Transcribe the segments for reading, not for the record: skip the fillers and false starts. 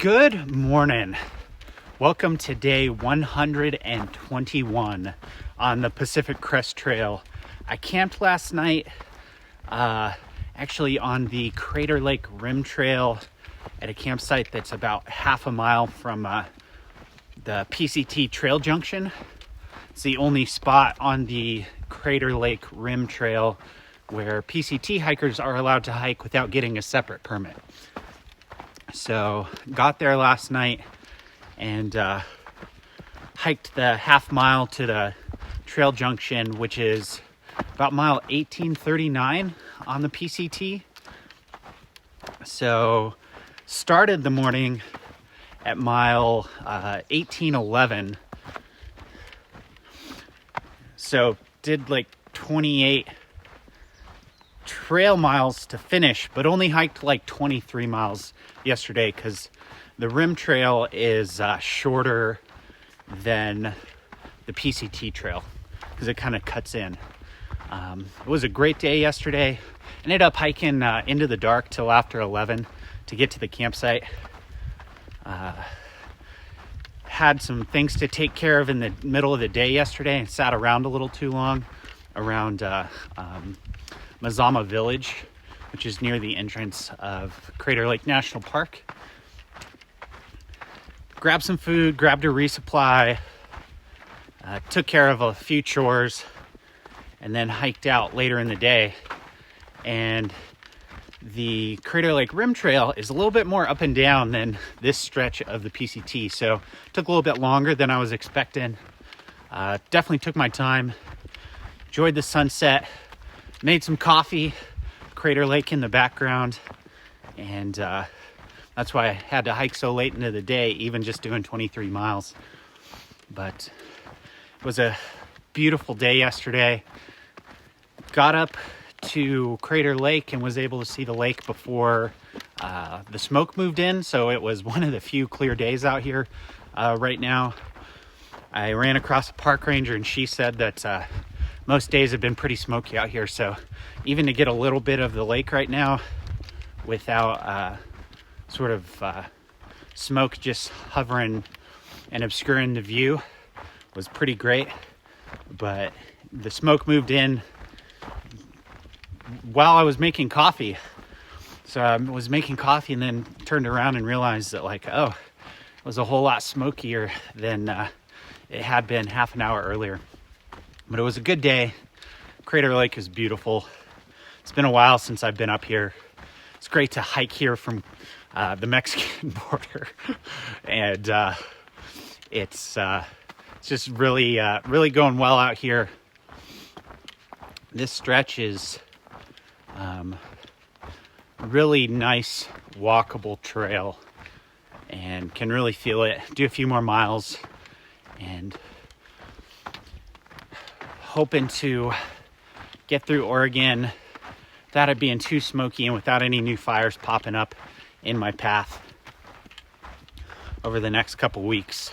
Good morning. Welcome to day 121 on the Pacific Crest Trail. I camped last night, actually on the Crater Lake Rim Trail at a campsite that's about half a mile from the PCT Trail Junction. It's the only spot on the Crater Lake Rim Trail where PCT hikers are allowed to hike without getting a separate permit. So got there last night and hiked the half mile to the trail junction, which is about mile 1839 on the PCT. So started the morning at mile 1811. So did like 28 trail miles to finish, but only hiked like 23 miles yesterday because the rim trail is shorter than the PCT trail because it kind of cuts in. It was a great day yesterday. Ended up hiking into the dark till after 11 to get to the campsite. Had some things to take care of in the middle of the day yesterday and sat around a little too long around Mazama Village, which is near the entrance of Crater Lake National Park. Grabbed some food, grabbed a resupply, took care of a few chores, and then hiked out later in the day. And the Crater Lake Rim Trail is a little bit more up and down than this stretch of the PCT, so took a little bit longer than I was expecting. Definitely took my time, enjoyed the sunset, made some coffee, Crater Lake in the background, and that's why I had to hike so late into the day, even just doing 23 miles. But it was a beautiful day yesterday. Got up to Crater Lake and was able to see the lake before the smoke moved in, so it was one of the few clear days out here right now. I ran across a park ranger and she said that most days have been pretty smoky out here, so even to get a little bit of the lake right now without smoke just hovering and obscuring the view was pretty great. But the smoke moved in while I was making coffee. So I was making coffee and then turned around and realized that it was a whole lot smokier than it had been half an hour earlier. But it was a good day. Crater Lake is beautiful. It's been a while since I've been up here. It's great to hike here from the Mexican border. And it's just really going well out here. This stretch is really nice walkable trail and can really feel it. Do a few more miles and hoping to get through Oregon without it being too smoky and without any new fires popping up in my path over the next couple weeks.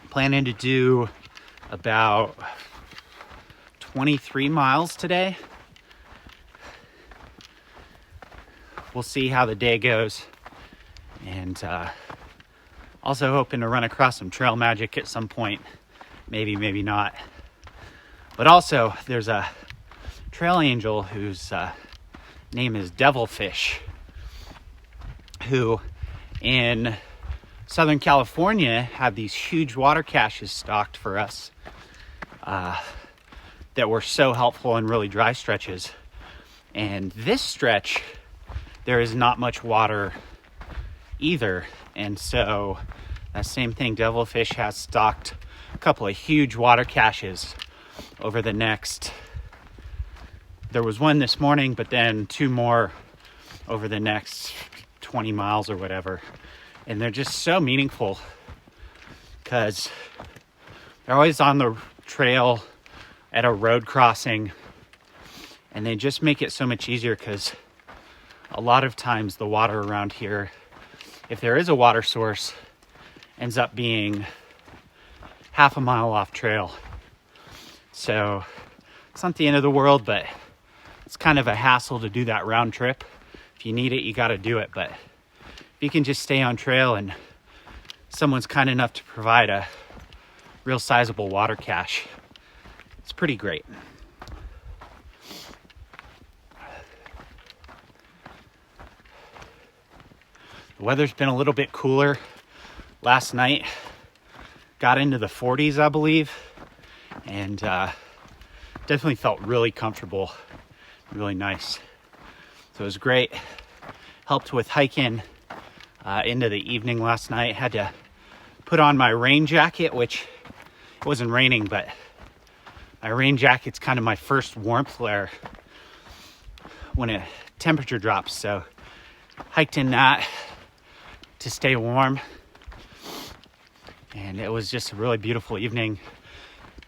Planning to do about 23 miles today. We'll see how the day goes. And also hoping to run across some trail magic at some point. Maybe not. But also, there's a trail angel whose name is Devilfish, who in Southern California had these huge water caches stocked for us that were so helpful in really dry stretches. And this stretch, there is not much water either. And so that same thing, Devilfish has stocked a couple of huge water caches over the next, there was one this morning, but then two more over the next 20 miles or whatever. And they're just so meaningful because they're always on the trail at a road crossing, and they just make it so much easier because a lot of times the water around here, if there is a water source, ends up being half a mile off trail. So it's not the end of the world, but it's kind of a hassle to do that round trip. If you need it, you got to do it. But if you can just stay on trail and someone's kind enough to provide a real sizable water cache, it's pretty great. The weather's been a little bit cooler. Last night got into the 40s, I believe, and definitely felt really comfortable, really nice. So it was great. Helped with hiking into the evening last night. Had to put on my rain jacket, which it wasn't raining, but my rain jacket's kind of my first warmth layer when a temperature drops. So hiked in that to stay warm. And it was just a really beautiful evening.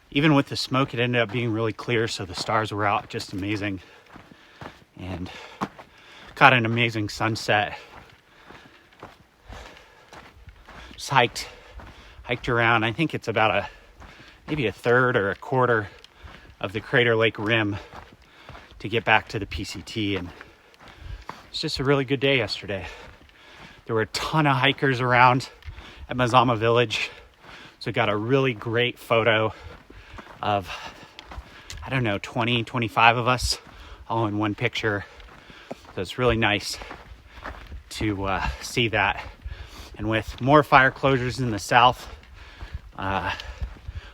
Even with the smoke, it ended up being really clear, so the stars were out, just amazing. And caught an amazing sunset. Just hiked around. I think it's about maybe a third or a quarter of the Crater Lake rim to get back to the PCT, and it's just a really good day yesterday. There were a ton of hikers around at Mazama Village, so got a really great photo of, 20, 25 of us all in one picture. So it's really nice to see that. And with more fire closures in the south, a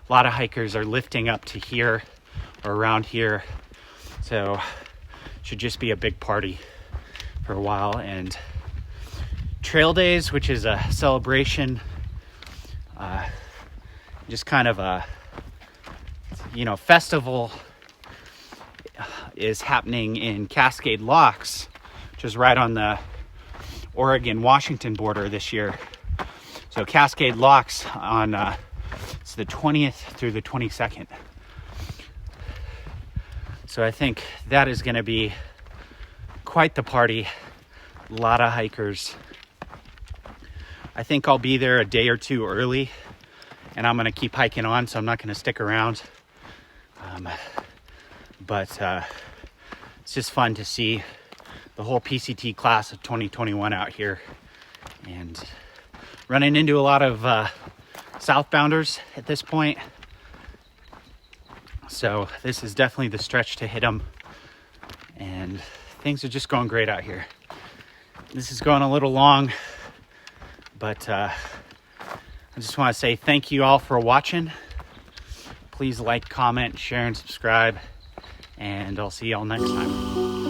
lot of hikers are lifting up to here or around here. So it should just be a big party for a while. And Trail Days, which is a celebration, just kind of a festival, is happening in Cascade Locks, which is right on the Oregon-Washington border this year. So Cascade Locks on it's the 20th through the 22nd. So I think that is going to be quite the party. A lot of hikers. I think I'll be there a day or two early, and I'm going to keep hiking on, so I'm not going to stick around. But it's just fun to see the whole PCT class of 2021 out here, and running into a lot of southbounders at this point. So this is definitely the stretch to hit them, and things are just going great out here. This is going a little long, but I just want to say thank you all for watching. Please like, comment, share, and subscribe, and I'll see y'all next time.